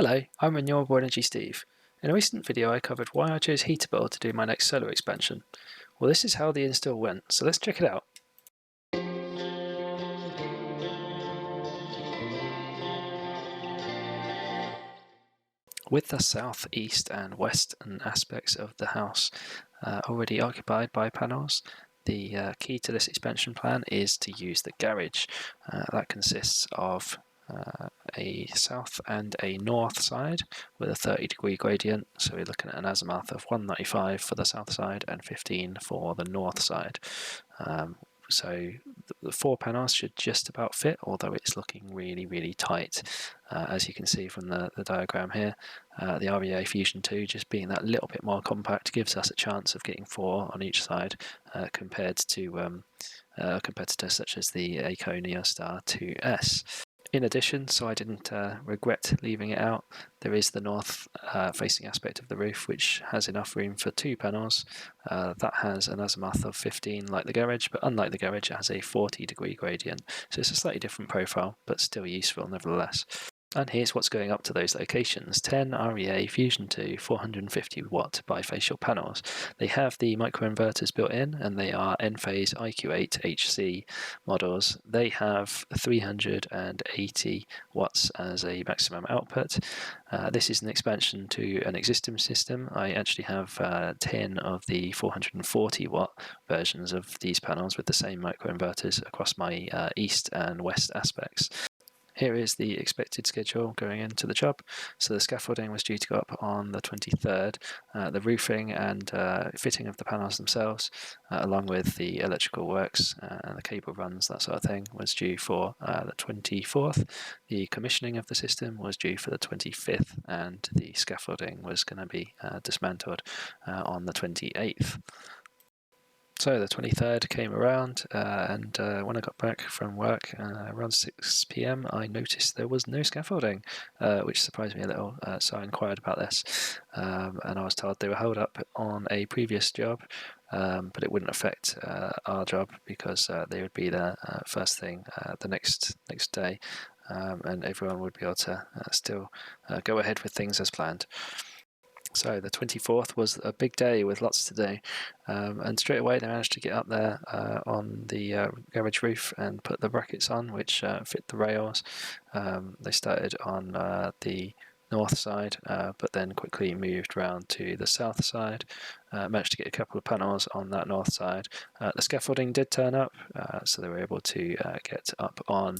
Hello, I'm Renewable Energy Steve. In a recent video I covered why I chose Heatable to do my next solar expansion. Well, this is how the install went, so let's check it out. With the south, east and western aspects of the house already occupied by panels, the key to this expansion plan is to use the garage. That consists of a south and a north side with a 30-degree gradient, so we're looking at an azimuth of 195 for the south side and 15 for the north side. So the 4 panels should just about fit, although it's looking really tight, as you can see from the diagram here. The REA Fusion 2 just being that little bit more compact gives us a chance of getting 4 on each side compared to competitors such as the ACO Neostar 2S. In addition, so I didn't regret leaving it out, there is the north facing aspect of the roof which has enough room for 2 panels. That has an azimuth of 15 like the garage, but unlike the garage it has a 40-degree gradient, so it's a slightly different profile but still useful nevertheless. And here's what's going up to those locations: 10 REA Fusion 2 450 watt bifacial panels. They have the microinverters built in, and they are Enphase IQ8HC models. They have 380 watts as a maximum output. This is an expansion to an existing system. I actually have 10 of the 440 watt versions of these panels with the same microinverters across my east and west aspects. Here is the expected schedule going into the job. So the scaffolding was due to go up on the 23rd. The roofing and fitting of the panels themselves, along with the electrical works and the cable runs, that sort of thing, was due for the 24th. The commissioning of the system was due for the 25th, and the scaffolding was going to be dismantled on the 28th. So the 23rd came around, and when I got back from work around 6 p.m, I noticed there was no scaffolding, which surprised me a little, so I inquired about this, and I was told they were held up on a previous job, but it wouldn't affect our job because they would be there first thing the next day, and everyone would be able to still go ahead with things as planned. So the 24th was a big day with lots to do, and straight away they managed to get up there on the garage roof and put the brackets on which fit the rails. They started on the north side, but then quickly moved round to the south side. Managed to get a couple of panels on that north side. The scaffolding did turn up, so they were able to get up on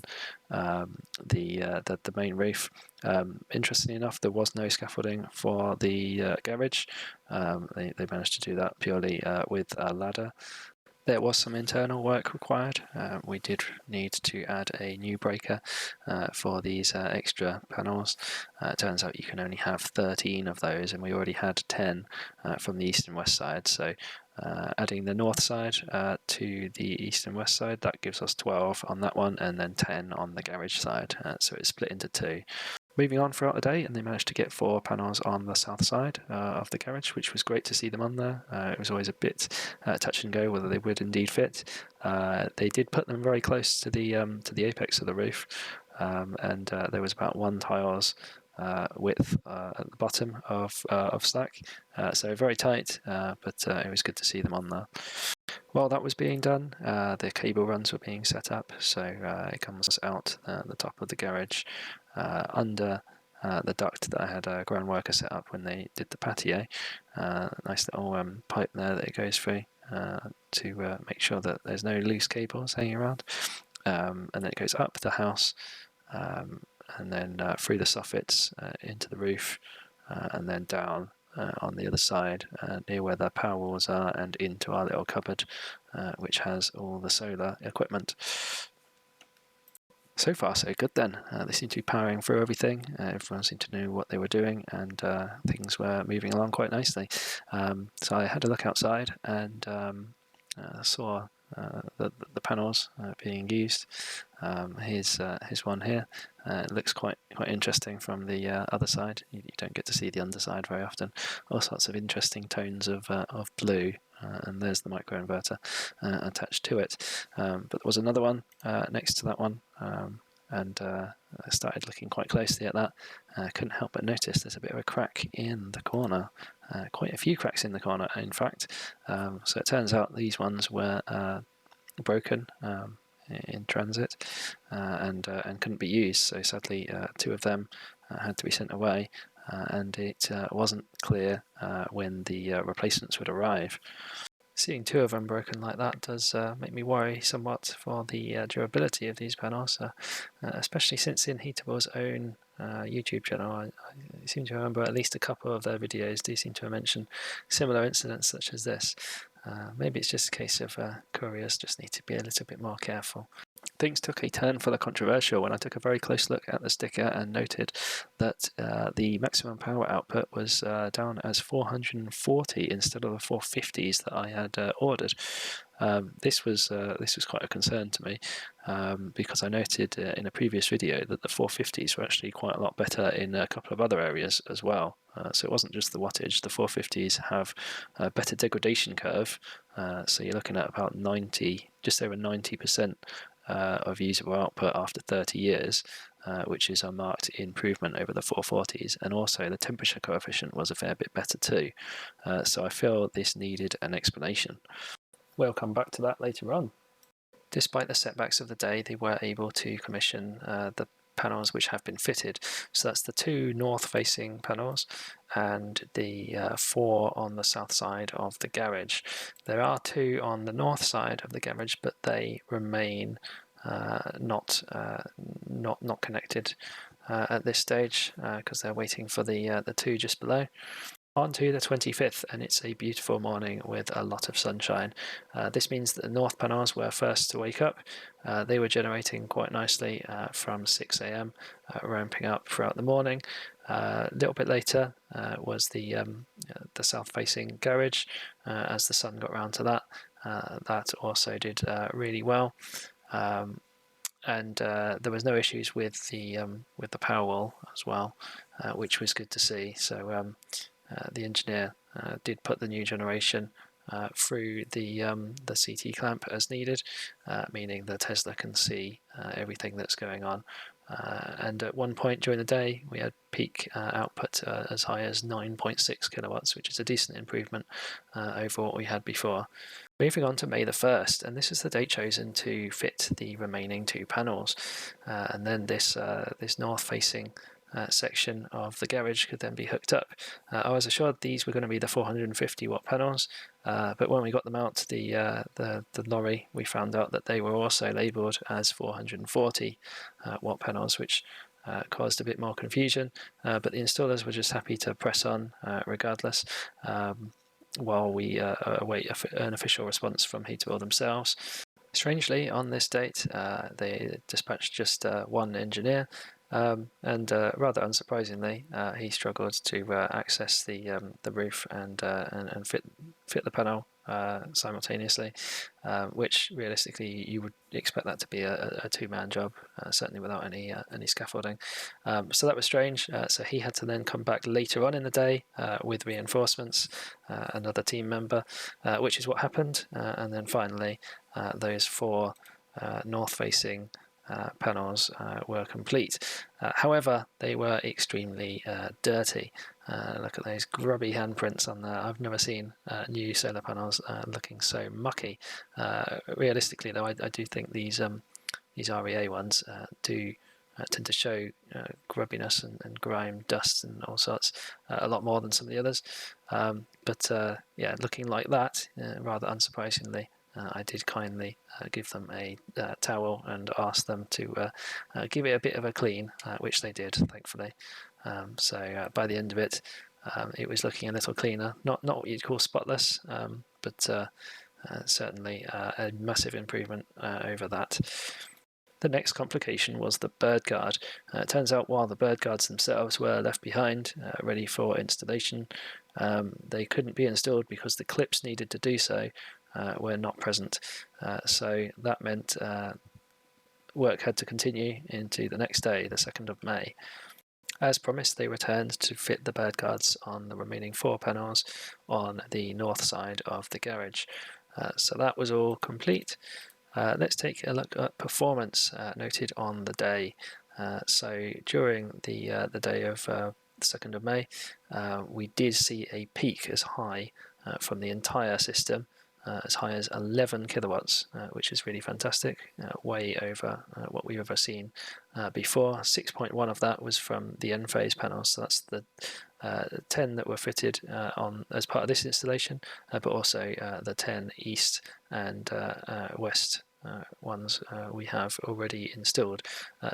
the main roof. Interestingly enough, there was no scaffolding for the garage. They managed to do that purely with a ladder. There was some internal work required. We did need to add a new breaker for these extra panels. It turns out you can only have 13 of those, and we already had 10 from the east and west side. So adding the north side to the east and west side, that gives us 12 on that one, and then 10 on the garage side. So it's split into 2. Moving on throughout the day, and they managed to get 4 panels on the south side of the garage, which was great to see them on there. It was always a bit touch and go whether they would indeed fit. They did put them very close to the apex of the roof, and there was about 1 tile's width at the bottom of slack, so very tight, but it was good to see them on there. While that was being done, the cable runs were being set up, so it comes out the top of the garage under the duct that I had a ground worker set up when they did the patio. Nice little pipe there that it goes through to make sure that there's no loose cables hanging around. And then it goes up the house, and then through the soffits into the roof, and then down on the other side near where the power walls are, and into our little cupboard which has all the solar equipment. So far so good then. They seem to be powering through everything. Everyone seemed to know what they were doing, and things were moving along quite nicely. So I had a look outside and saw the panels being used. Here's one here. It looks quite interesting from the other side. You don't get to see the underside very often. All sorts of interesting tones of blue. And there's the microinverter attached to it. But there was another one next to that one, and I started looking quite closely at that. Couldn't help but notice there's a bit of a crack in the corner, quite a few cracks in the corner in fact. So it turns out these ones were broken in transit and couldn't be used, so sadly 2 of them had to be sent away, and it wasn't clear when the replacements would arrive. Seeing 2 of them broken like that does make me worry somewhat for the durability of these panels, especially since in Heatable's own YouTube channel, I seem to remember at least a couple of their videos do seem to mention similar incidents such as this. Maybe it's just a case of couriers just need to be a little bit more careful. Things took a turn for the controversial when I took a very close look at the sticker and noted that the maximum power output was down as 440 instead of the 450s that I had ordered. This was quite a concern to me because I noted in a previous video that the 450s were actually quite a lot better in a couple of other areas as well. So it wasn't just the wattage. The 450s have a better degradation curve, so you're looking at about 90, just over 90% of usable output after 30 years, which is a marked improvement over the 440s, and also the temperature coefficient was a fair bit better too. So I feel this needed an explanation. We'll come back to that later on. Despite the setbacks of the day, they were able to commission the panels which have been fitted. So that's the 2 north-facing panels and the 4 on the south side of the garage. There are 2 on the north side of the garage, but they remain not connected at this stage because they're waiting for the 2 just below. On to the 25th, and it's a beautiful morning with a lot of sunshine. This means that the north panels were first to wake up. They were generating quite nicely from 6 a.m, ramping up throughout the morning. A little bit later was the south-facing garage. As the sun got round to that, that also did really well. And there was no issues with the Powerwall as well, which was good to see. So the engineer did put the new generation through the CT clamp as needed, meaning the Tesla can see everything that's going on. And at one point during the day, we had peak output as high as 9.6 kilowatts, which is a decent improvement over what we had before. Moving on to May the 1st, and this is the date chosen to fit the remaining 2 panels, and then this north-facing section of the garage could then be hooked up. I was assured these were going to be the 450 watt panels, but when we got them out to the lorry, we found out that they were also labelled as 440 watt panels, which caused a bit more confusion, but the installers were just happy to press on regardless, while we await an official response from Heatable themselves. Strangely, on this date, they dispatched just 1 engineer, and rather unsurprisingly, he struggled to access the roof and fit the panel simultaneously, which realistically you would expect that to be a 2-man job, certainly without any scaffolding. So that was strange. So he had to then come back later on in the day with reinforcements, another team member, which is what happened. And then finally, those 4 north-facing panels were complete. However, they were extremely dirty. Look at those grubby handprints on there. I've never seen new solar panels looking so mucky. Realistically, though, I do think these REA ones do tend to show grubbiness and grime, dust, and all sorts a lot more than some of the others. But yeah, looking like that, rather unsurprisingly, I did kindly give them a towel and ask them to give it a bit of a clean, which they did, thankfully. So by the end of it, it was looking a little cleaner. Not what you'd call spotless, but certainly a massive improvement over that. The next complication was the bird guard. It turns out while the bird guards themselves were left behind, ready for installation, they couldn't be installed because the clips needed to do so were not present. So that meant work had to continue into the next day, the 2nd of May. As promised, they returned to fit the bird guards on the remaining 4 panels on the north side of the garage. So that was all complete. Let's take a look at performance noted on the day. So during the day of the 2nd of May, we did see a peak as high from the entire system, as high as 11 kilowatts, which is really fantastic, way over what we've ever seen before. 6.1 of that was from the Enphase panels, so that's the 10 that were fitted on as part of this installation, but also the 10 east and west ones we have already installed.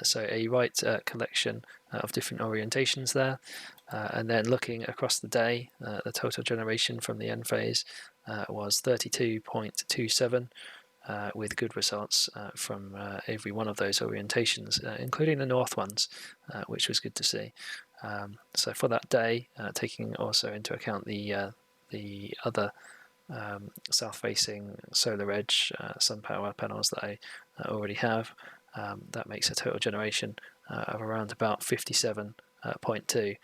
So a right collection of different orientations there. And then looking across the day, the total generation from the Enphase was 32.27, with good results from every one of those orientations, including the north ones, which was good to see. So for that day, taking also into account the other south-facing SolarEdge Sunpower panels that I already have, that makes a total generation of around about 57.2,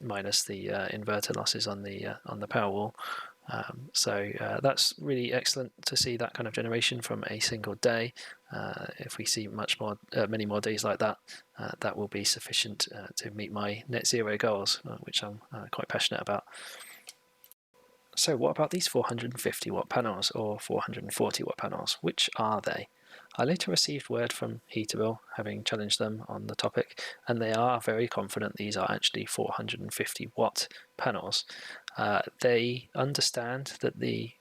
minus the inverter losses on the Powerwall. So that's really excellent to see that kind of generation from a single day. If we see many more days like that, that will be sufficient to meet my net zero goals, which I'm quite passionate about. So what about these 450 watt panels or 440 watt panels? Which are they? I later received word from Heatable, having challenged them on the topic, and they are very confident these are actually 450 watt panels. They understand that the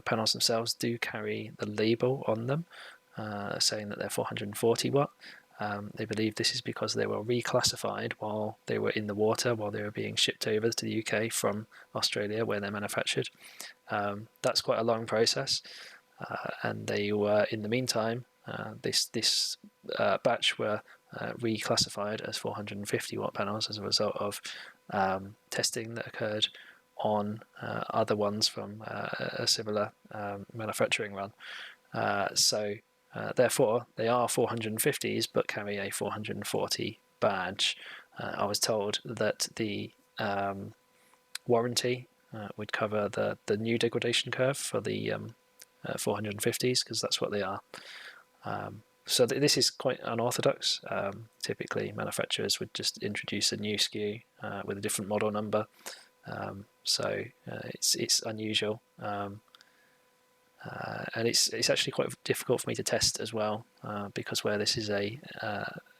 panels themselves do carry the label on them, saying that they're 440 watt. They believe this is because they were reclassified while they were in the water, while they were being shipped over to the UK from Australia, where they're manufactured. That's quite a long process, and they were, in the meantime, this batch were reclassified as 450 watt panels as a result of testing that occurred on other ones from a similar manufacturing run. Therefore, they are 450s but carry a 440 badge. I was told that the warranty would cover the new degradation curve for the 450s, because that's what they are. So this is quite unorthodox. Typically, manufacturers would just introduce a new SKU with a different model number. So it's unusual. And it's actually quite difficult for me to test as well, because where this is an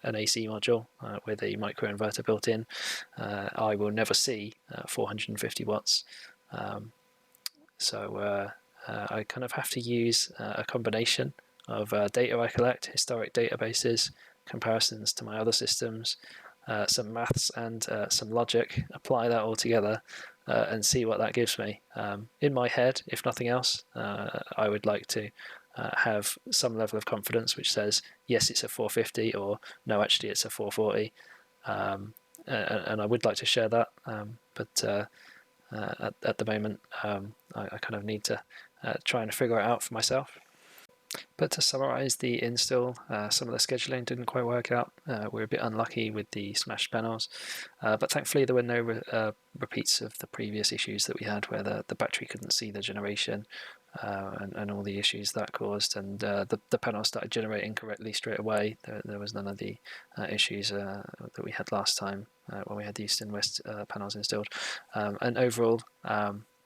AC module with a microinverter built in, I will never see 450 watts. So I kind of have to use a combination of data I collect, historic databases, comparisons to my other systems, some maths and some logic, apply that all together and see what that gives me. In my head, if nothing else, I would like to have some level of confidence which says, yes, it's a 450, or no, actually it's a 440. And I would like to share that, but at the moment, I kind of need to try and figure it out for myself. But to summarise the install, some of the scheduling didn't quite work out. We're a bit unlucky with the smashed panels, but thankfully there were no repeats of the previous issues that we had, where the battery couldn't see the generation and all the issues that caused, and the panels started generating correctly straight away. There was none of the issues that we had last time when we had the east and west panels installed. And overall,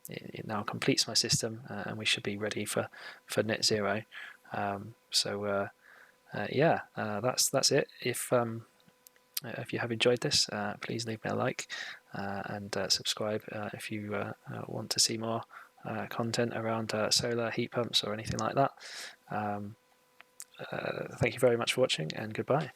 it now completes my system, and we should be ready for net zero. Yeah, that's it. If you have enjoyed this, please leave me a like and subscribe if you want to see more content around solar, heat pumps, or anything like that. Thank you very much for watching, and goodbye.